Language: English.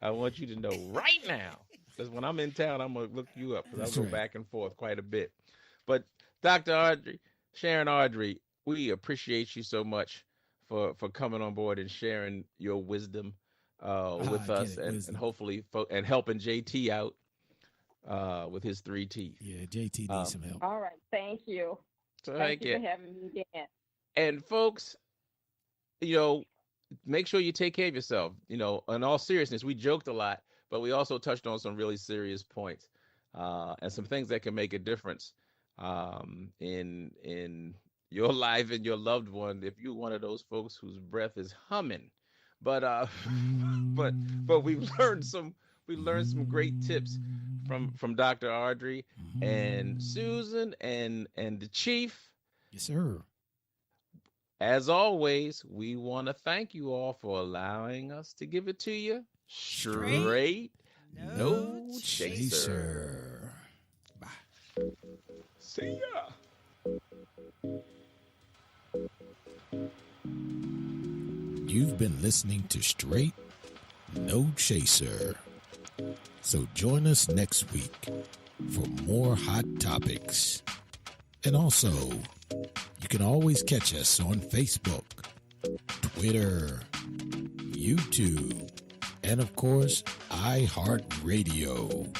I want you to know right now, because when I'm in town, I'm gonna look you up because That's I'll go right. back and forth quite a bit. But Dr. Audrey, Sharon Audrey, we appreciate you so much for coming on board and sharing your wisdom Ah, with get us, it. and Wisdom. hopefully and helping JT out with his three teeth. Yeah, JT needs Um, some help. All right. Thank you. so Thank thank you you. for having me again. And folks, you know, make sure you take care of yourself. In all seriousness, we joked a lot, but we also touched on some really serious points and some things that can make a difference in your life and your loved one. If you're one of those folks whose breath is humming, but but we've learned some great tips from Dr. Audrey and Susan and the Chief. Yes, sir. As always, we want to thank you all for allowing us to give it to you Straight, straight, no no chaser. chaser. Chaser. Bye. See ya. You've been listening to Straight No Chaser. So join us next week for more hot topics. And also, you can always catch us on Facebook, Twitter, YouTube, and of course, iHeartRadio.